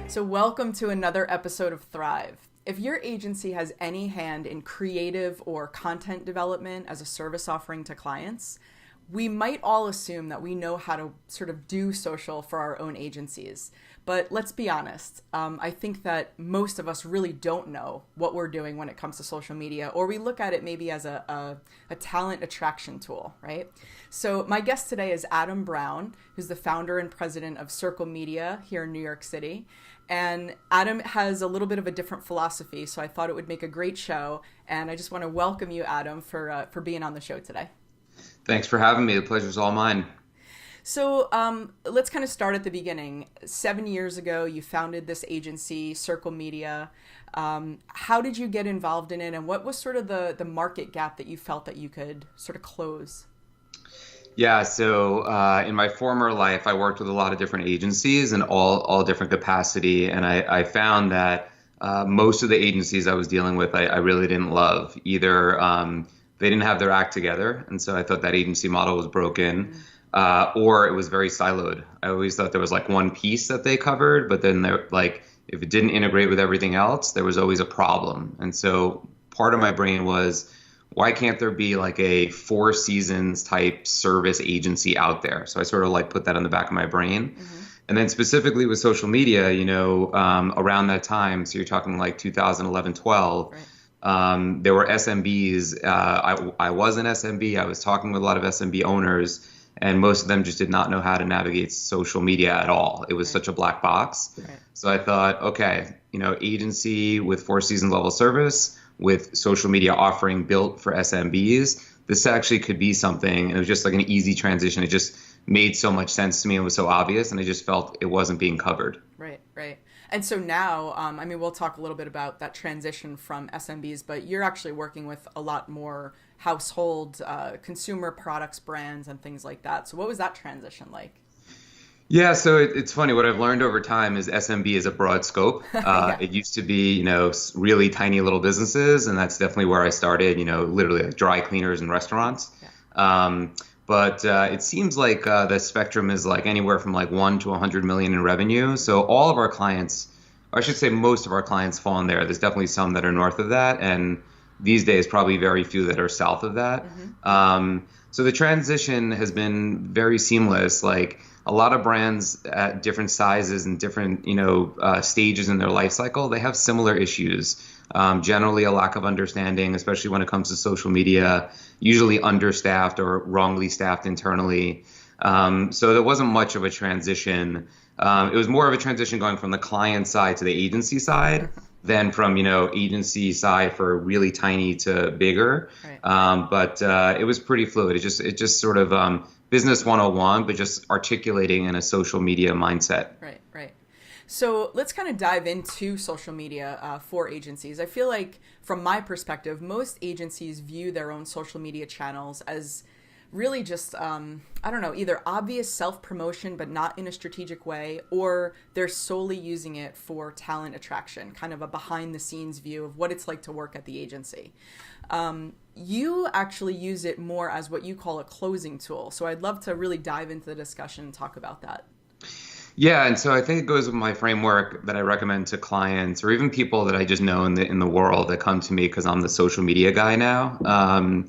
So, welcome to another episode of Thrive. If your agency has any hand in creative or content development as a service offering to clients, we might all assume that we know how to sort of do social for our own agencies. But let's be honest, I think that most of us really don't know what we're doing when it comes to social media, or we look at it maybe as a talent attraction tool, right? So my guest today is Adam Brown, who's the founder and president of Circle Media here in New York City. And Adam has a little bit of a different philosophy, so I thought it would make a great show. And I just want to welcome you, Adam, for being on the show today. Thanks for having me. The pleasure's all mine. So let's kind of start at the beginning. 7 years ago, you founded this agency, Circle Media. How did you get involved in it, and what was sort of the market gap that you felt that you could sort of close? Yeah, so in my former life, I worked with a lot of different agencies in all different capacity, and I found that most of the agencies I was dealing with, I really didn't love. Either they didn't have their act together, and so I thought that agency model was broken, or it was very siloed. I always thought there was like one piece that they covered, but then if it didn't integrate with everything else, there was always a problem. And so part of my brain was, why can't there be like a Four Seasons type service agency out there? So I sort of like put that on the back of my brain. Mm-hmm. And then specifically with social media, around that time, so you're talking like 2011, 12, right. There were SMBs. I was an SMB. I was talking with a lot of SMB owners, and most of them just did not know how to navigate social media at all. It was such a black box. Right. So I thought, okay, agency with Four Seasons level service, with social media offering built for SMBs, this actually could be something. And it was just like an easy transition. It just made so much sense to me. It was so obvious, and I just felt it wasn't being covered. Right. And so now, we'll talk a little bit about that transition from SMBs, but you're actually working with a lot more household consumer products, brands, and things like that. So what was that transition like? Yeah, so it's funny. What I've learned over time is SMB is a broad scope. Yeah. It used to be, really tiny little businesses, and that's definitely where I started, literally like dry cleaners and restaurants. Yeah. But it seems like the spectrum is like anywhere from like 1 to 100 million in revenue. So all of our clients, or I should say most of our clients fall in there. There's definitely some that are north of that, and these days probably very few that are south of that. Mm-hmm. So the transition has been very seamless. Like a lot of brands at different sizes and different, stages in their life cycle, they have similar issues. Generally a lack of understanding, especially when it comes to social media, usually understaffed or wrongly staffed internally. So there wasn't much of a transition. It was more of a transition going from the client side to the agency side than from, agency side for really tiny to bigger. Right. But it was pretty fluid. It just sort of business 101, but just articulating in a social media mindset. Right. So let's kind of dive into social media for agencies. I feel like from my perspective, most agencies view their own social media channels as really just, either obvious self-promotion, but not in a strategic way, or they're solely using it for talent attraction, kind of a behind-the-scenes view of what it's like to work at the agency. You actually use it more as what you call a closing tool. So I'd love to really dive into the discussion and talk about that. Yeah, and so I think it goes with my framework that I recommend to clients or even people that I just know in the world that come to me because I'm the social media guy now.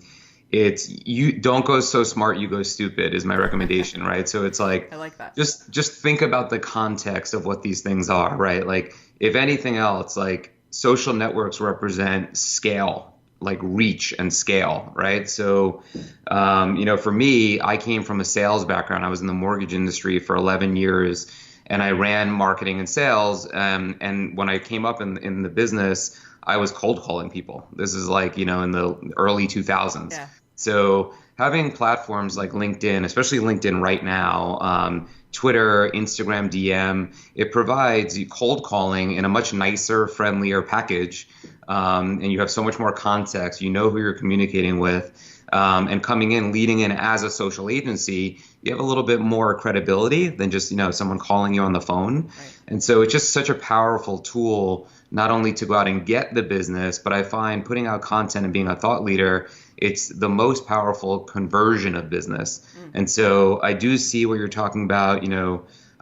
It's you don't go so smart, you go stupid is my recommendation, right? So it's like, I like that. Just think about the context of what these things are, right? Like if anything else, like social networks represent scale, like reach and scale, right? So, for me, I came from a sales background. I was in the mortgage industry for 11 years and I ran marketing and sales. And when I came up in the business, I was cold calling people. This is like, in the early 2000s. Yeah. So having platforms like LinkedIn, especially LinkedIn right now, Twitter, Instagram DM, it provides you cold calling in a much nicer, friendlier package. And you have so much more context. You know who you're communicating with. And coming in, leading in as a social agency, you have a little bit more credibility than just, someone calling you on the phone. Right. And so it's just such a powerful tool, not only to go out and get the business, but I find putting out content and being a thought leader, it's the most powerful conversion of business. Mm. And so I do see what you're talking about,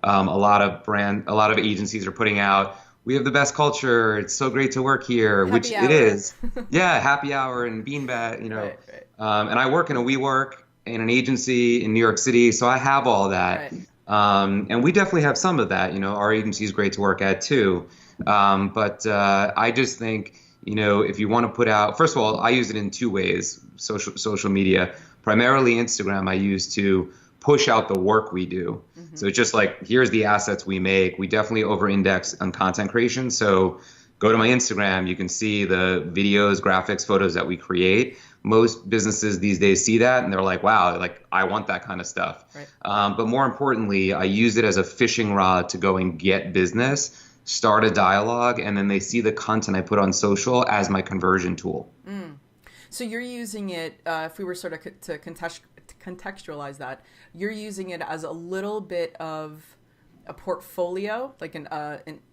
A lot of agencies are putting out, we have the best culture. It's so great to work here, which Happy it hour. is. Yeah, happy hour and beanbag, Right, right, And I work in a WeWork in an agency in New York City, so I have all that. right. And we definitely have some of that. Our agency is great to work at too. But I just think, if you want to put out, first of all, I use it in two ways, social media. Primarily Instagram, I use to push out the work we do. So it's just like, here's the assets we make. We definitely over-index on content creation. So go to my Instagram, you can see the videos, graphics, photos that we create. Most businesses these days see that and they're like, wow, like I want that kind of stuff. Right. But more importantly, I use it as a fishing rod to go and get business, start a dialogue, and then they see the content I put on social as my conversion tool. So you're using it, if we were sort of to contextualize that, you're using it as a little bit of a portfolio, like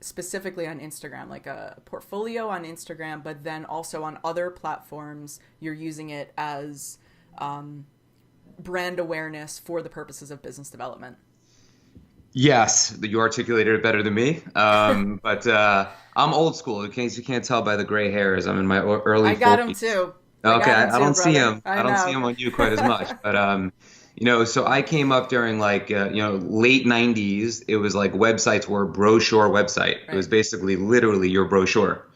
specifically on Instagram, like a portfolio on Instagram, but then also on other platforms, you're using it as brand awareness for the purposes of business development. Yes, you articulated it better than me. But I'm old school. In case you can't tell by the gray hairs, I'm in my early 40s. I got him too. Okay, I don't see brother. him. I don't see him on you quite as much. But so I came up during like late 90s. It was like websites were a brochure website. It was basically literally your brochure.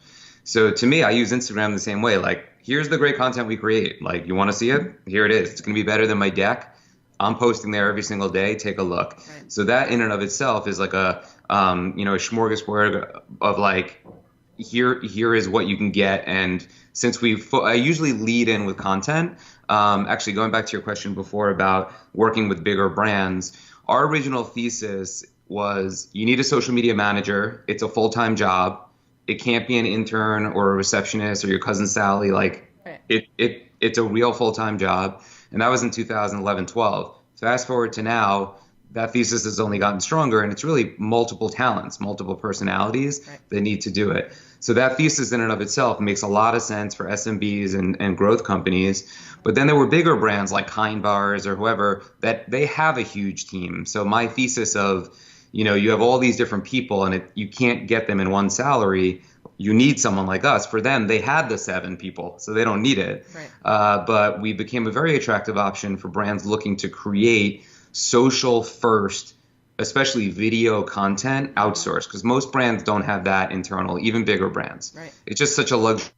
So to me, I use Instagram the same way. Like, here's the great content we create. Like, you want to see it? Here it is. It's going to be better than my deck. I'm posting there every single day. Take a look. Right. So that in and of itself is like a smorgasbord of like, here is what you can get. And since I usually lead in with content. Actually, going back to your question before about working with bigger brands, our original thesis was you need a social media manager. It's a full-time job. It can't be an intern or a receptionist or your cousin Sally. Like right. It's a real full-time job. And that was in 2011-12. Fast forward to now, that thesis has only gotten stronger, and it's really multiple talents, multiple personalities that need to do it. So that thesis in and of itself makes a lot of sense for SMBs and growth companies. But then there were bigger brands like Kind Bars or whoever that they have a huge team. So my thesis of, you have all these different people and you can't get them in one salary. You need someone like us. For them, they had the 7 people, so they don't need it. Right. But we became a very attractive option for brands looking to create social first, especially video content outsourced, because most brands don't have that internal, even bigger brands. Right. It's just such a luxury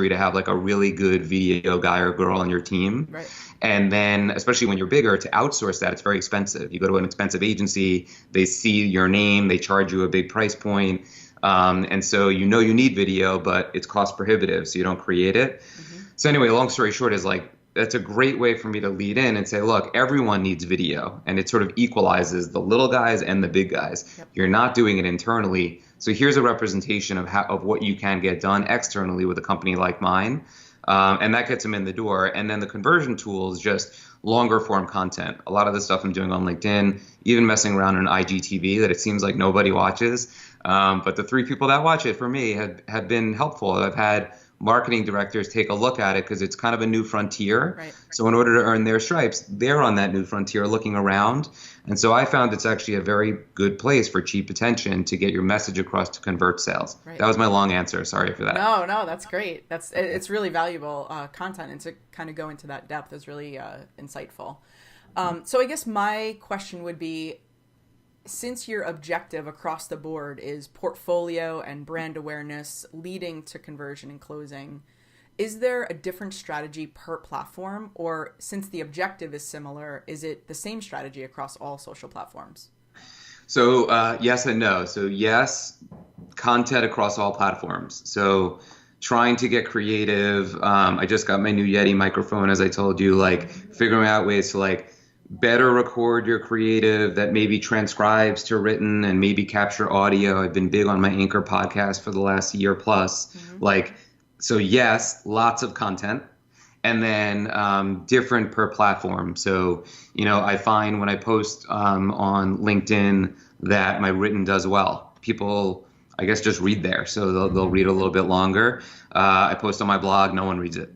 to have like a really good video guy or girl on your team. Right. And then, especially when you're bigger, to outsource that, it's very expensive. You go to an expensive agency, they see your name, they charge you a big price point. And so you need video, but it's cost prohibitive, so you don't create it. Mm-hmm. So anyway, long story short is like, that's a great way for me to lead in and say, look, everyone needs video, and it sort of equalizes the little guys and the big guys. Yep. You're not doing it internally. So here's a representation of what you can get done externally with a company like mine. And that gets them in the door. And then the conversion tool is just longer form content. A lot of the stuff I'm doing on LinkedIn, even messing around on IGTV that it seems like nobody watches. But the 3 people that watch it for me have been helpful. I've had marketing directors take a look at it because it's kind of a new frontier. Right. So in order to earn their stripes, they're on that new frontier looking around. And so I found it's actually a very good place for cheap attention to get your message across to convert sales. Right. That was my long answer. Sorry for that. No, that's great. It's really valuable content, and to kind of go into that depth is really insightful. So I guess my question would be, since your objective across the board is portfolio and brand awareness leading to conversion and closing, is there a different strategy per platform? Or since the objective is similar, is it the same strategy across all social platforms? So yes and no. So yes, content across all platforms. So trying to get creative. I just got my new Yeti microphone, as I told you, like figuring out ways to like better record your creative that maybe transcribes to written and maybe capture audio. I've been big on my Anchor podcast for the last year plus. Mm-hmm. So yes, lots of content, and then different per platform. So, I find when I post on LinkedIn that my written does well. People, I guess, just read there. So they'll read a little bit longer. I post on my blog, no one reads it.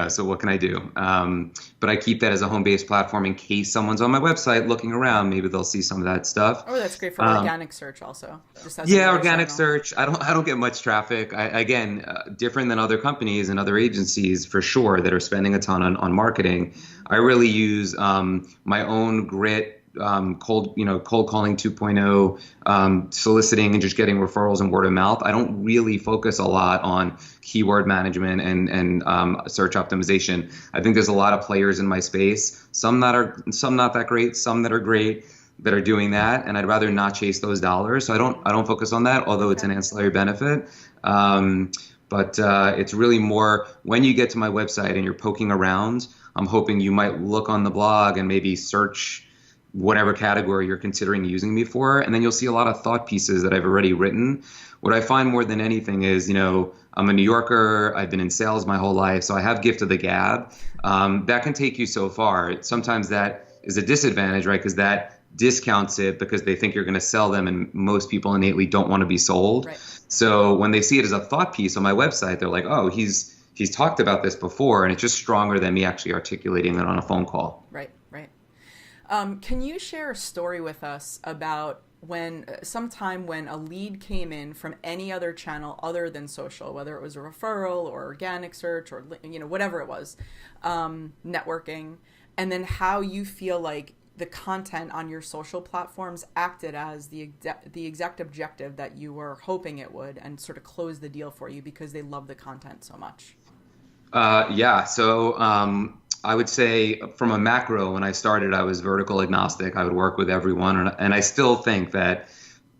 So what can I do? But I keep that as a home-based platform in case someone's on my website looking around. Maybe they'll see some of that stuff. Oh, that's great for organic search also. Just as Yeah, another organic channel. search. I don't get much traffic. Again, different than other companies and other agencies for sure that are spending a ton on marketing. I really use my own grit, cold calling 2.0, soliciting and just getting referrals and word of mouth. I don't really focus a lot on keyword management and search optimization. I think there's a lot of players in my space. Some not that great. Some that are great that are doing that, and I'd rather not chase those dollars. So I don't focus on that, although it's an ancillary benefit. But it's really more when you get to my website and you're poking around. I'm hoping you might look on the blog and maybe search whatever category you're considering using me for, and then you'll see a lot of thought pieces that I've already written. What I find more than anything is, I'm a New Yorker. I've been in sales my whole life, so I have gift of the gab. That can take you so far. Sometimes that is a disadvantage, right? Because that discounts it because they think you're going to sell them, and most people innately don't want to be sold. Right. So when they see it as a thought piece on my website, they're like, oh, he's talked about this before, and it's just stronger than me actually articulating it on a phone call. Right. Can you share a story with us about sometime when a lead came in from any other channel other than social, whether it was a referral or organic search or whatever it was, networking, and then how you feel like the content on your social platforms acted as the exact objective that you were hoping it would, and sort of close the deal for you because they love the content so much? Yeah. So I would say from a macro, when I started, I was vertical agnostic. I would work with everyone. And I still think that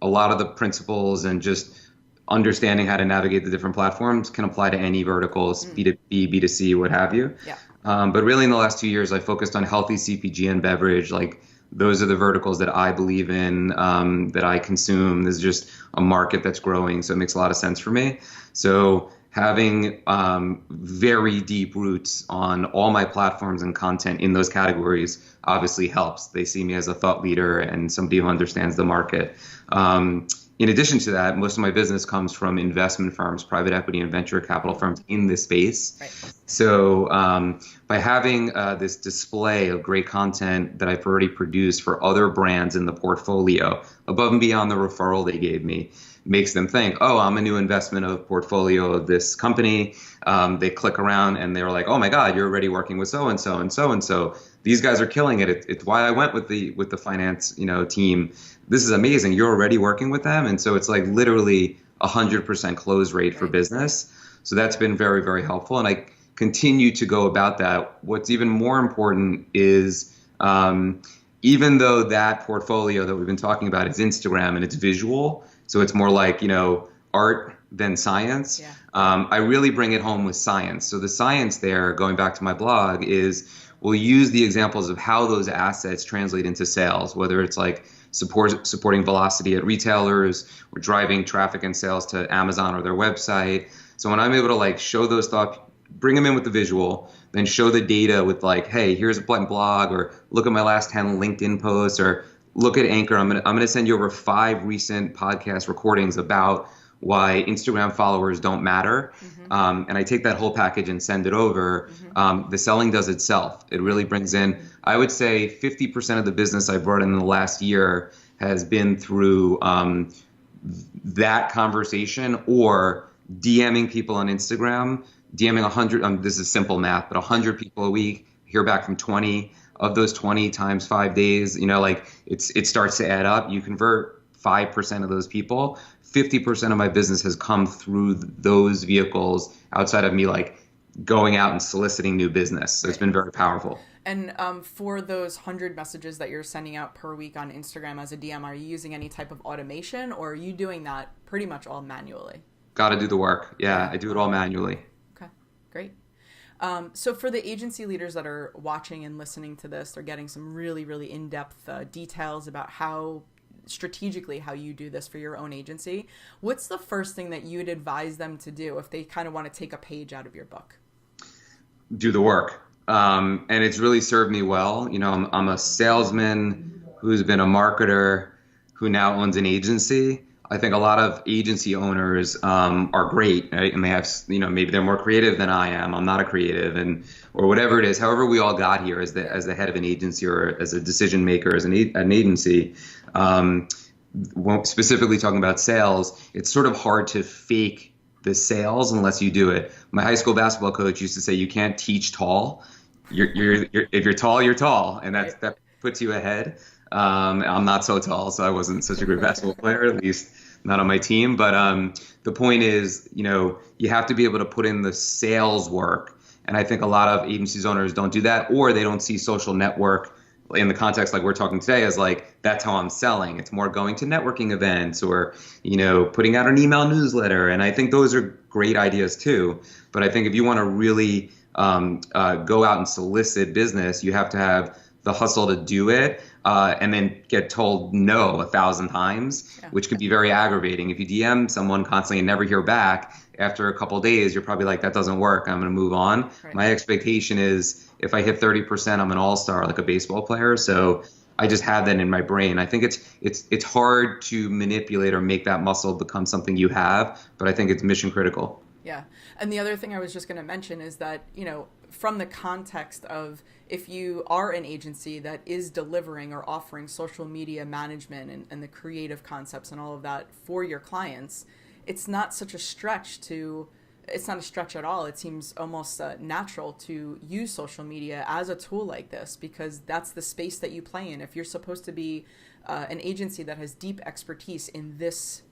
a lot of the principles and just understanding how to navigate the different platforms can apply to any verticals, B2B, B2C, what have you. Yeah. But really in the last 2 years, I focused on healthy CPG and beverage. Like those are the verticals that I believe in, that I consume. There's just a market that's growing. So it makes a lot of sense for me. So having very deep roots on all my platforms and content in those categories obviously helps. They see me as a thought leader and somebody who understands the market. In addition to that, most of my business comes from investment firms, private equity and venture capital firms in this space. Right. So by having this display of great content that I've already produced for other brands in the portfolio, above and beyond the referral they gave me, makes them think, oh, I'm a new investment of portfolio of this company. They click around and they're like, oh my God, you're already working with so and so and so and so. These guys are killing it. It's why I went with the finance team. This is amazing. You're already working with them, and so it's like literally 100% close rate for business. So that's been very, very helpful, and I continue to go about that. What's even more important is even though that portfolio that we've been talking about is Instagram and it's visual. So it's more like, art than science. Yeah. I really bring it home with science. So the science there, going back to my blog, is we'll use the examples of how those assets translate into sales, whether it's like supporting velocity at retailers or driving traffic and sales to Amazon or their website. So when I'm able to like show those thoughts, bring them in with the visual, then show the data with like, hey, here's a blog, or look at my last 10 LinkedIn posts, or look at Anchor. I'm gonna send you over 5 recent podcast recordings about why Instagram followers don't matter. And I take that whole package and send it over. The selling does itself. It really brings in, I would say 50% of the business I brought in the last year has been through that conversation or DMing people on Instagram, DMing 100, this is simple math, but 100 people a week, hear back from 20. Of those 20 times 5 days, it starts to add up. You convert 5% of those people. 50% of my business has come through those vehicles outside of me like going out and soliciting new business. So it's been very powerful. And for those 100 messages that you're sending out per week on Instagram as a DM, are you using any type of automation, or are you doing that pretty much all manually? Got to do the work. Yeah, I do it all manually. Okay, great. So for the agency leaders that are watching and listening to this, they're getting some really, really in-depth details about how you do this for your own agency. What's the first thing that you'd advise them to do if they kind of want to take a page out of your book? Do the work. And it's really served me well. I'm a salesman who's been a marketer who now owns an agency. I think a lot of agency owners are great, right? And they have, maybe they're more creative than I am. I'm not a creative, and or whatever it is. However, we all got here as the head of an agency or as a decision maker as an agency. Specifically talking about sales, it's sort of hard to fake the sales unless you do it. My high school basketball coach used to say, "You can't teach tall. If you're tall, you're tall," and that puts you ahead. I'm not so tall, so I wasn't such a great basketball player, at least not on my team. But the point is, you have to be able to put in the sales work. And I think a lot of agencies owners don't do that, or they don't see social network in the context like we're talking today as like, that's how I'm selling. It's more going to networking events or, putting out an email newsletter. And I think those are great ideas too. But I think if you want to really go out and solicit business, you have to have the hustle to do it, and then get told no 1,000 times, which can be very aggravating. If you DM someone constantly and never hear back, after a couple of days, you're probably like, that doesn't work. I'm going to move on. Right. My expectation is if I hit 30%, I'm an all-star, like a baseball player. So I just have that in my brain. I think it's hard to manipulate or make that muscle become something you have, but I think it's mission critical. Yeah. And the other thing I was just going to mention is that, from the context of if you are an agency that is delivering or offering social media management and the creative concepts and all of that for your clients, it's not such a stretch it's not a stretch at all. It seems almost natural to use social media as a tool like this because that's the space that you play in. If you're supposed to be an agency that has deep expertise in this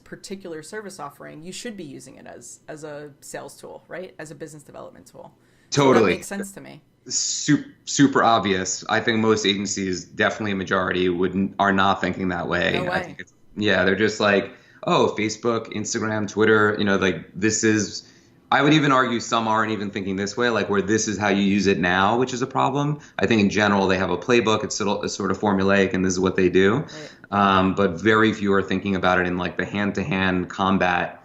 particular service offering, you should be using it as a sales tool, right? As a business development tool. Totally. So that makes sense to me. Super obvious. I think most agencies, definitely a majority, are not thinking that way. No way. I think they're just like, oh, Facebook, Instagram, Twitter, this is, I would even argue some aren't even thinking this way, like where this is how you use it now, which is a problem. I think in general, they have a playbook. It's sort of formulaic and this is what they do. Right. But very few are thinking about it in like the hand-to-hand combat,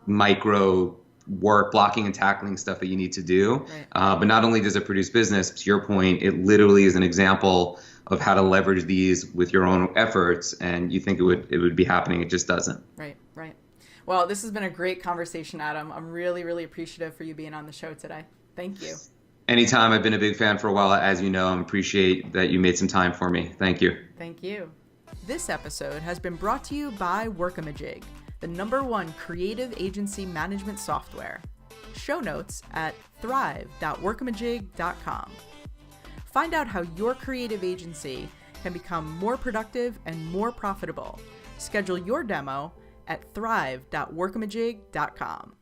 micro work, blocking and tackling stuff that you need to do. Right. But not only does it produce business, to your point, it literally is an example of how to leverage these with your own efforts, and you think it would be happening. It just doesn't. Right. Well, this has been a great conversation, Adam. I'm really, really appreciative for you being on the show today. Thank you. Anytime. I've been a big fan for a while. As you know, I appreciate that you made some time for me. Thank you. Thank you. This episode has been brought to you by Workamajig, the #1 creative agency management software. Show notes at thrive.workamajig.com. Find out how your creative agency can become more productive and more profitable. Schedule your demo at thrive.workamajig.com.